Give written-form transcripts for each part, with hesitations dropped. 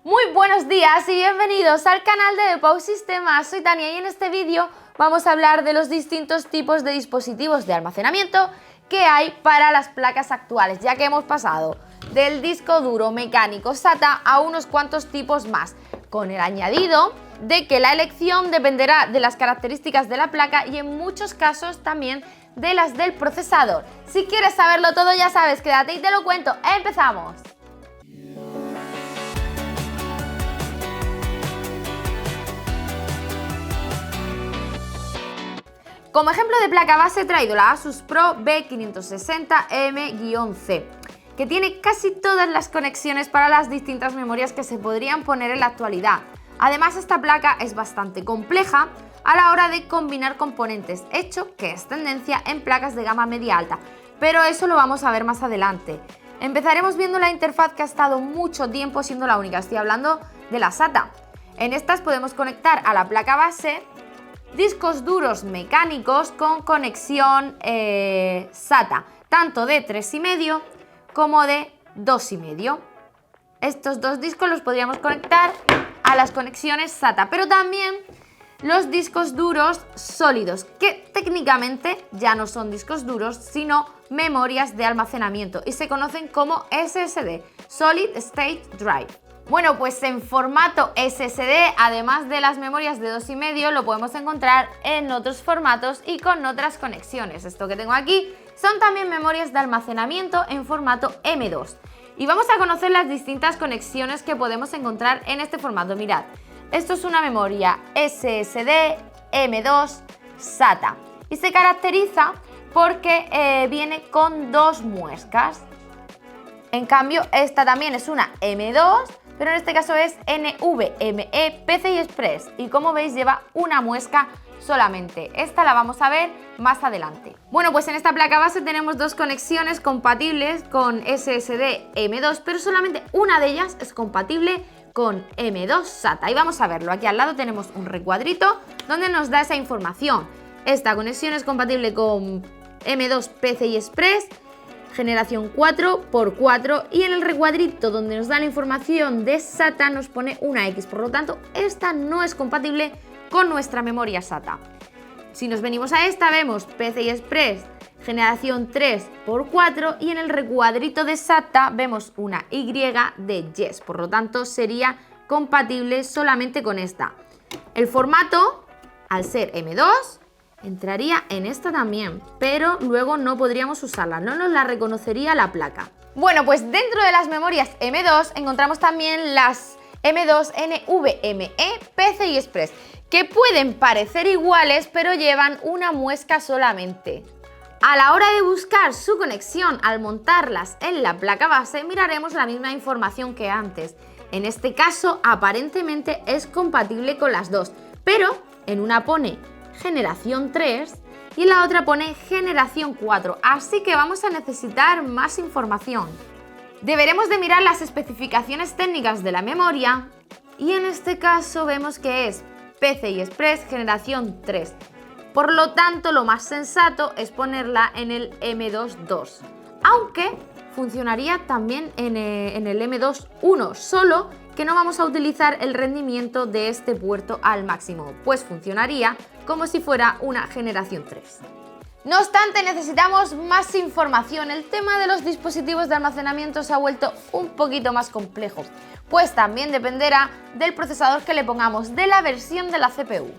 Muy buenos días y bienvenidos al canal de Pau Sistemas. Soy Tania y en este vídeo vamos a hablar de los distintos tipos de dispositivos de almacenamiento que hay para las placas actuales, ya que hemos pasado del disco duro mecánico SATA a unos cuantos tipos más, con el añadido de que la elección dependerá de las características de la placa y en muchos casos también de las del procesador. Si quieres saberlo todo, ya sabes, quédate y te lo cuento. ¡Empezamos! Como ejemplo de placa base he traído la Asus Pro B560M-C, que tiene casi todas las conexiones para las distintas memorias que se podrían poner en la actualidad. Además, esta placa es bastante compleja a la hora de combinar componentes, hecho que es tendencia en placas de gama media-alta, pero eso lo vamos a ver más adelante. Empezaremos viendo la interfaz que ha estado mucho tiempo siendo la única, estoy hablando de la SATA. En estas podemos conectar a la placa base discos duros mecánicos con conexión SATA, tanto de 3,5 como de 2,5. Estos dos discos los podríamos conectar a las conexiones SATA, pero también los discos duros sólidos, que técnicamente ya no son discos duros, sino memorias de almacenamiento y se conocen como SSD, Solid State Drive. Bueno, pues en formato SSD, además de las memorias de 2,5, lo podemos encontrar en otros formatos y con otras conexiones. Esto que tengo aquí son también memorias de almacenamiento en formato M2. Y vamos a conocer las distintas conexiones que podemos encontrar en este formato. Mirad, esto es una memoria SSD M2 SATA y se caracteriza porque viene con dos muescas. En cambio, esta también es una M2, pero en este caso es NVMe PCI Express y como veis lleva una muesca solamente. Esta la vamos a ver más adelante. Bueno, pues en esta placa base tenemos dos conexiones compatibles con SSD M2, pero solamente una de ellas es compatible con M2 SATA y vamos a verlo. Aquí al lado tenemos un recuadrito donde nos da esa información. Esta conexión es compatible con M2 PCI Express generación 4x4 y en el recuadrito donde nos da la información de SATA nos pone una X, por lo tanto esta no es compatible con nuestra memoria SATA. Si nos venimos a esta vemos PCI Express generación 3x4 y en el recuadrito de SATA vemos una Y de Yes, por lo tanto sería compatible solamente con esta. El formato, al ser M2, entraría en esta también, pero luego no podríamos usarla, no nos la reconocería la placa. Bueno, pues dentro de las memorias M2 encontramos también las M2 NVMe PCI Express, que pueden parecer iguales, pero llevan una muesca solamente. A la hora de buscar su conexión al montarlas en la placa base, miraremos la misma información que antes. En este caso, aparentemente es compatible con las dos, pero en una pone generación 3 y en la otra pone generación 4, así que vamos a necesitar más información. Deberemos de mirar las especificaciones técnicas de la memoria y en este caso vemos que es PCI Express generación 3, por lo tanto lo más sensato es ponerla en el M2.2, aunque funcionaría también en el M2.1, solo que no vamos a utilizar el rendimiento de este puerto al máximo, pues funcionaría como si fuera una generación 3. No obstante, necesitamos más información. El tema de los dispositivos de almacenamiento se ha vuelto un poquito más complejo, pues también dependerá del procesador que le pongamos, de la versión de la CPU.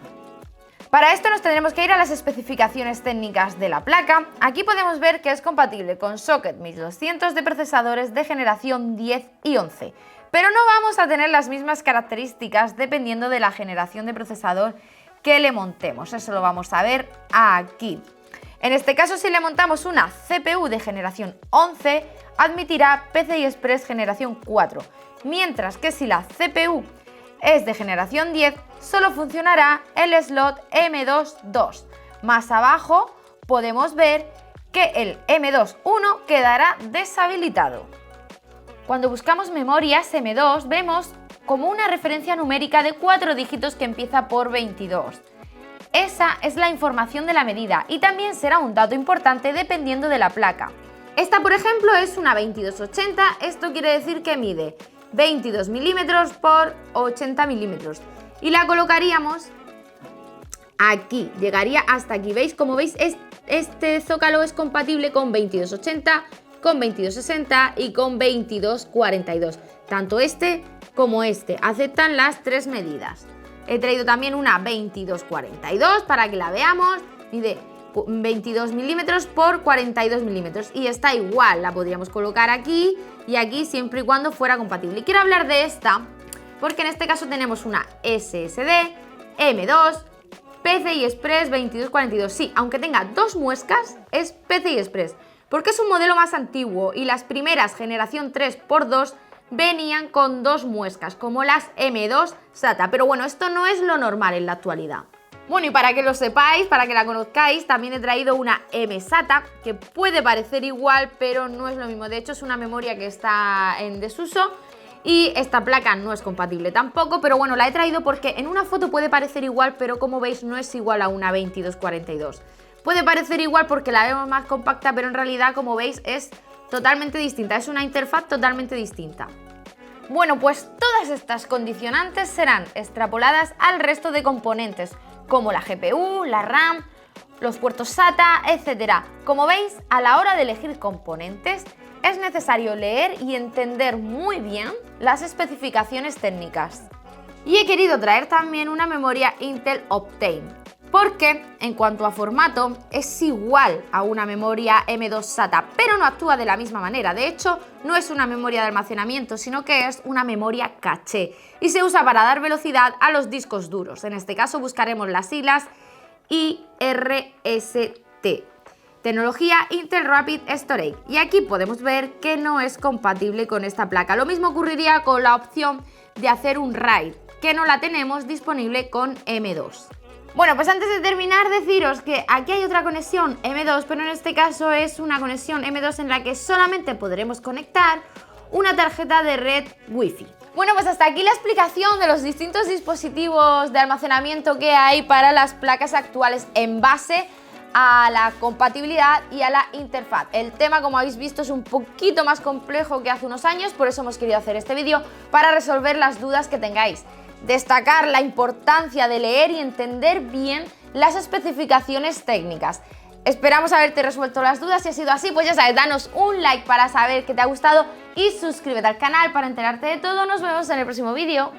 Para esto nos tendremos que ir a las especificaciones técnicas de la placa. Aquí podemos ver que es compatible con socket 1200 de procesadores de generación 10 y 11, pero no vamos a tener las mismas características dependiendo de la generación de procesador que le montemos. Eso lo vamos a ver aquí. En este caso, si le montamos una CPU de generación 11, admitirá PCI Express generación 4, mientras que si la CPU es de generación 10, solo funcionará el slot M2.2. Más abajo podemos ver que el M2.1 quedará deshabilitado. Cuando buscamos memorias M2 vemos como una referencia numérica de 4 dígitos que empieza por 22. Esa es la información de la medida y también será un dato importante dependiendo de la placa. Esta, por ejemplo, es una 2280, esto quiere decir que mide 22 milímetros por 80 milímetros. Y la colocaríamos aquí, llegaría hasta aquí. ¿Veis? Como veis, este zócalo es compatible con 2280, con 2260 y con 2242. Tanto este como este aceptan las tres medidas. He traído también una 2242 para que la veamos. Mide 22 milímetros por 42 milímetros y está igual, la podríamos colocar aquí y aquí siempre y cuando fuera compatible. Y quiero hablar de esta porque en este caso tenemos una SSD, M2, PCI Express 2242. Sí, aunque tenga dos muescas, es PCI Express porque es un modelo más antiguo y las primeras generación 3x2 venían con dos muescas, como las M2 SATA. Pero bueno, esto no es lo normal en la actualidad. Bueno, y para que lo sepáis, para que la conozcáis, también he traído una M-SATA, que puede parecer igual, pero no es lo mismo. De hecho, es una memoria que está en desuso y esta placa no es compatible tampoco, pero bueno, la he traído porque en una foto puede parecer igual, pero como veis no es igual a una 2242. Puede parecer igual porque la vemos más compacta, pero en realidad, como veis, es totalmente distinta. Es una interfaz totalmente distinta. Bueno, pues todas estas condicionantes serán extrapoladas al resto de componentes, como la GPU, la RAM, los puertos SATA, etc. Como veis, a la hora de elegir componentes, es necesario leer y entender muy bien las especificaciones técnicas. Y he querido traer también una memoria Intel Optane, porque en cuanto a formato es igual a una memoria M2 SATA, pero no actúa de la misma manera. De hecho, no es una memoria de almacenamiento, sino que es una memoria caché y se usa para dar velocidad a los discos duros. En este caso buscaremos las siglas IRST, tecnología Intel Rapid Storage, y aquí podemos ver que no es compatible con esta placa. Lo mismo ocurriría con la opción de hacer un RAID, que no la tenemos disponible con M2. Bueno, pues antes de terminar, deciros que aquí hay otra conexión M2, pero en este caso es una conexión M2 en la que solamente podremos conectar una tarjeta de red Wi-Fi. Bueno, pues hasta aquí la explicación de los distintos dispositivos de almacenamiento que hay para las placas actuales en base a la compatibilidad y a la interfaz. El tema, como habéis visto, es un poquito más complejo que hace unos años, por eso hemos querido hacer este vídeo para resolver las dudas que tengáis. Destacar la importancia de leer y entender bien las especificaciones técnicas. Esperamos haberte resuelto las dudas. Si ha sido así, pues ya sabes, danos un like para saber que te ha gustado y suscríbete al canal para enterarte de todo. Nos vemos en el próximo vídeo.